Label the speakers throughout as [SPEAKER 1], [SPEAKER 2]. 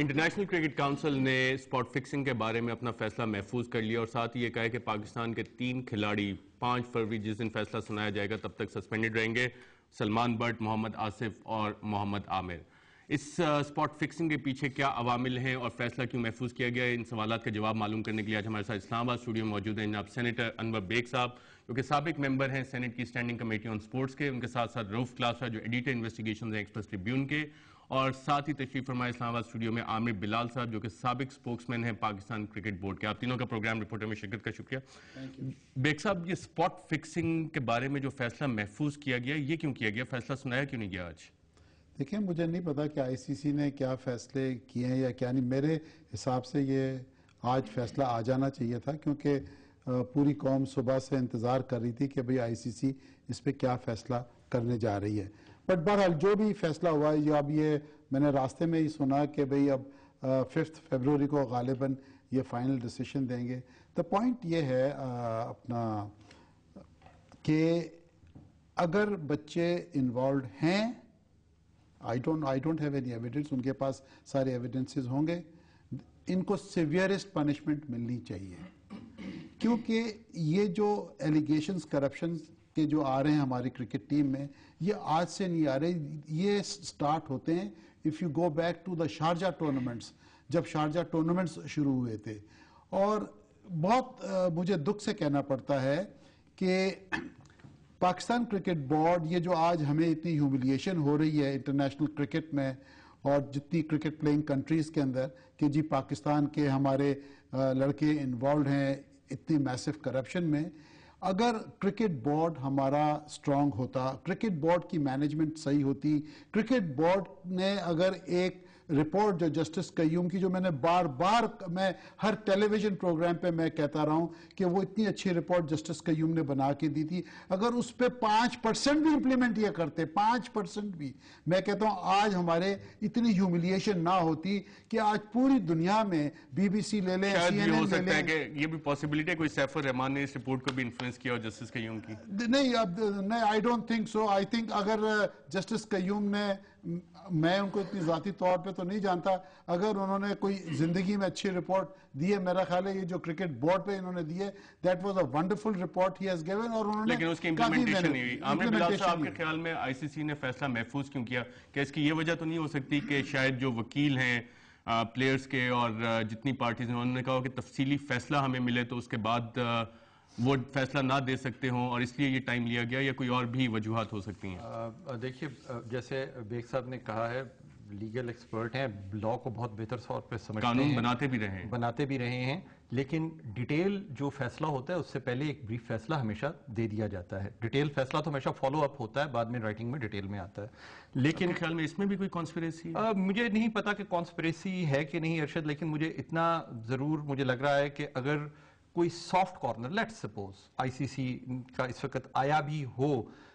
[SPEAKER 1] International cricket council نے spot fixing کے بارے میں اپنا فیصلہ محفوظ کر لیا اور ساتھ ہی یہ کہا ہے کہ پاکستان کے 3 کھلاڑی 5 فروری جس دن فیصلہ سنایا جائے گا تب تک سسپینڈڈ رہیں گے، سلمان بٹ، محمد آصف اور محمد عامر۔ اس اسپاٹ فکسنگ کے پیچھے کیا عوامل ہیں اور فیصلہ کیوں محفوظ کیا گیا ہے، ان سوالات کا جواب معلوم کرنے کے لیے آج ہمارے ساتھ اسلام آباد اسٹوڈیو میں موجود ہیں جناب سینیٹر انور بیگ صاحب، جو کہ سابق ممبر ہیں سینٹ کی اسٹینڈنگ کمیٹی آن سپورٹس کے، ان کے ساتھ ساتھ رؤف کلاسا جو ایڈیٹر انویسٹیگیشنز ہیں ایکسپریس ٹریبیون کے، اور ساتھ ہی تشریف فرمائے اسلام آباد اسٹوڈیو میں عامر بلال صاحب جو کہ سابق سپوکسمین ہیں پاکستان کرکٹ بورڈ کے۔ آپ تینوں کا پروگرام رپورٹر میں شرکت کا شکریہ۔ بیگ صاحب، یہ اسپاٹ فکسنگ کے بارے میں جو فیصلہ محفوظ کیا گیا یہ کیوں کیا گیا؟ فیصلہ سنایا کیوں نہیں گیا آج؟
[SPEAKER 2] دیکھیں، مجھے نہیں پتا کہ آئی سی سی نے کیا فیصلے کیے ہیں یا کیا نہیں۔ میرے حساب سے یہ آج فیصلہ آ جانا چاہیے تھا، کیونکہ پوری قوم صبح سے انتظار کر رہی تھی کہ بھئی آئی سی سی اس پہ کیا فیصلہ کرنے جا رہی ہے۔ بٹ بہرحال جو بھی فیصلہ ہوا ہے، اب یہ میں نے راستے میں ہی سنا کہ بھئی اب 5 فروری کو غالباً یہ فائنل ڈیسیشن دیں گے۔ تو پوائنٹ یہ ہے اپنا کہ اگر بچے انوالوڈ ہیں، I don't have any evidence، ان کے پاس سارے ایویڈنسز ہوں گے، ان کو سیویئرسٹ پنشمنٹ ملنی چاہیے، کیونکہ یہ جو ایلیگیشنز کرپشنز کے جو آ رہے ہیں ہماری کرکٹ ٹیم میں، یہ آج سے نہیں آ رہے، یہ سٹارٹ ہوتے ہیں if you go back to the Sharjah tournaments, جب شارجہ ٹورنامنٹس شروع ہوئے تھے۔ اور بہت مجھے دکھ سے کہنا پڑتا ہے کہ پاکستان کرکٹ بورڈ، یہ جو آج ہمیں اتنی ہیوملیشن ہو رہی ہے انٹرنیشنل کرکٹ میں اور جتنی کرکٹ پلینگ کنٹریز کے اندر کہ جی پاکستان کے ہمارے لڑکے انوالوڈ ہیں اتنی میسو کرپشن میں، اگر کرکٹ بورڈ ہمارا سٹرونگ ہوتا، کرکٹ بورڈ کی مینجمنٹ صحیح ہوتی، کرکٹ بورڈ نے اگر ایک رپورٹ جو جسٹس قیوم کی، جو میں نے بار بار میں ہر ٹیلی ویژن پروگرام پہ میں کہتا رہا ہوں کہ وہ اتنی اچھی رپورٹ جسٹس قیوم نے بنا کے دی تھی، اگر اس پہ 5% بھی امپلیمنٹ یہ کرتے، 5% بھی، میں کہتا ہوں آج ہمارے اتنی ہیوملیشن نہ ہوتی کہ آج پوری دنیا میں بی بی سی لے لیں،
[SPEAKER 1] شاید
[SPEAKER 2] سی
[SPEAKER 1] یہ
[SPEAKER 2] این
[SPEAKER 1] ہو
[SPEAKER 2] این لے
[SPEAKER 1] سکتا ہے
[SPEAKER 2] لیں۔
[SPEAKER 1] کہ یہ بھی پاسبلٹی ہے کوئی سیف الرحمان نے اس رپورٹ کو بھی انفلوئنس کیا ہو جسٹس قیوم کی؟
[SPEAKER 2] نہیں، I don't think so. I think اگر جسٹس قیوم نے، میں ان کو اتنی ذاتی طور پہ تو نہیں جانتا، اگر انہوں نے کوئی زندگی میں اچھی رپورٹ دی ہے، میرا خیال ہے یہ جو کرکٹ بورڈ پہ انہوں نے دی ہے، that was a wonderful report he has given, اور انہوں نے
[SPEAKER 1] لیکن اس کی امپلیمنٹیشن نہیں ہوئی۔ عامر بلال صاحب، آپ کے خیال میں آئی سی سی نے فیصلہ محفوظ کیوں کیا؟ کہ اس کی یہ وجہ تو نہیں ہو سکتی کہ شاید جو وکیل ہیں پلیئرز کے اور جتنی پارٹیز ہیں انہوں نے کہا کہ تفصیلی فیصلہ ہمیں ملے تو اس کے بعد وہ فیصلہ نہ دے سکتے ہوں اور اس لیے یہ ٹائم لیا گیا، یا کوئی اور بھی وجوہات ہو سکتی ہیں؟
[SPEAKER 3] دیکھیے، جیسے بیگ صاحب نے کہا ہے، لیگل ایکسپرٹ ہیں، لاء کو بہت بہتر طور پہ سمجھتے ہیں،
[SPEAKER 1] قانون بناتے بھی رہے ہیں،
[SPEAKER 3] لیکن ڈیٹیل جو فیصلہ ہوتا ہے اس سے پہلے ایک بریف فیصلہ ہمیشہ دے دیا جاتا ہے۔ ڈیٹیل فیصلہ تو ہمیشہ فالو اپ ہوتا ہے، بعد میں رائٹنگ میں ڈیٹیل میں آتا ہے۔ لیکن
[SPEAKER 1] خیال میں اس میں بھی کوئی کانسپریسی؟
[SPEAKER 3] مجھے نہیں پتا کہ کانسپریسی ہے کہ نہیں ارشد، لیکن مجھے اتنا ضرور مجھے لگ رہا ہے کہ اگر کوئی soft corner, let suppose I C C کا اس وقت آیا بھی ہو،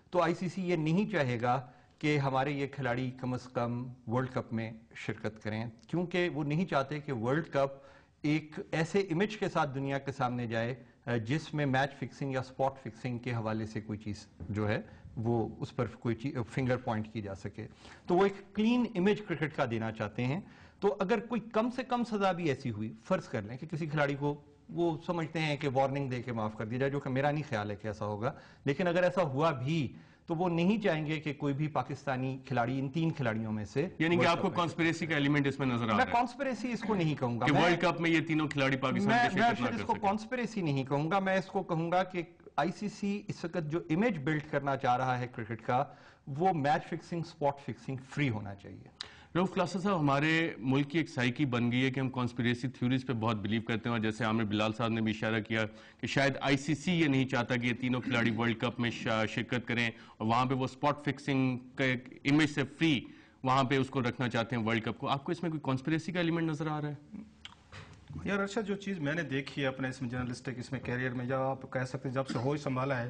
[SPEAKER 3] تو آئی سی سی یہ نہیں چاہے گا کہ ہمارے یہ کھلاڑی کم از کم ورلڈ کپ میں شرکت کریں، کیونکہ وہ نہیں چاہتے کہ ورلڈ کپ ایک ایسے امیج کے ساتھ دنیا کے سامنے جائے جس میں میچ فکسنگ یا سپاٹ فکسنگ کے حوالے سے کوئی چیز جو ہے وہ اس پر کوئی فنگر پوائنٹ کی جا سکے۔ تو وہ ایک کلین امیج کرکٹ کا دینا چاہتے ہیں۔ تو اگر کوئی کم سے کم سزا بھی ایسی ہوئی، فرض کر لیں کہ کسی کھلاڑی کو وہ سمجھتے ہیں کہ وارننگ دے کے معاف کر دیا جائے، جو کہ میرا نہیں خیال ہے کہ ایسا ہوگا، لیکن اگر ایسا ہوا بھی تو وہ نہیں چاہیں گے کہ کوئی بھی پاکستانی کھلاڑی ان 3 کھلاڑیوں میں سے،
[SPEAKER 1] یعنی کہ آپ کو کانسپریسی کا ایلیمنٹ اس میں نظر آ رہا ہے؟
[SPEAKER 3] میں کانسپریسی اس کو نہیں کہوں گا
[SPEAKER 1] کہ ورلڈ کپ میں یہ تینوں کھلاڑی پاکستان کی شرکت نہ کر سکے۔
[SPEAKER 3] میں اس کو کانسپریسی نہیں کہوں گا، میں اس کو کہوں گا کہ آئی سی سی اس وقت جو امیج بلڈ کرنا چاہ رہا ہے کرکٹ کا، وہ match fixing, spot fixing free ہونا چاہیے۔
[SPEAKER 1] رؤف کلاسا صاحب، ہمارے ملک کی ایک سائیکی بن گئی ہے کہ ہم کانسپریسی تھیوریز پہ بہت بلیو کرتے ہیں، اور جیسے عامر بلال صاحب نے بھی اشارہ کیا کہ شاید آئی سی سی یہ نہیں چاہتا کہ یہ تینوں کھلاڑی ورلڈ کپ میں شرکت کریں، اور وہاں پہ وہ سپاٹ فکسنگ کا امیج سے فری وہاں پہ اس کو رکھنا چاہتے ہیں ورلڈ کپ کو۔ آپ کو اس میں کوئی کانسپریسی کا ایلیمنٹ نظر آ رہا ہے؟
[SPEAKER 4] یار ارشد، جو چیز میں نے دیکھی ہے اپنے اس میں جرنلسٹک اس میں کیریئر میں، یا آپ کہہ سکتے ہیں جب سے ہوش سنبھالا ہے،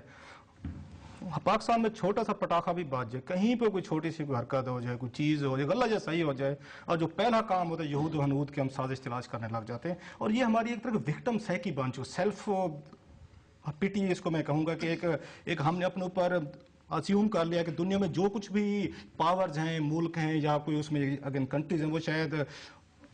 [SPEAKER 4] پاکستان میں چھوٹا سا پٹاخہ بھی بات جائے، کہیں پہ کوئی چھوٹی سی کوئی حرکت ہو جائے، کوئی چیز ہو جائے، غلط یا صحیح ہو جائے، اور جو پہلا کام ہوتا ہے یہود و حنود کے ہم سازش تلاش کرنے لگ جاتے ہیں، اور یہ ہماری ایک طرح وکٹم سائیکی بن چکی، سیلف پٹی اس کو میں کہوں گا، کہ ایک ہم نے اپنے اوپر اسیوم کر لیا کہ دنیا میں جو کچھ بھی پاورز ہیں، ملک ہیں، یا کوئی اس میں اگین کنٹریز ہیں، وہ شاید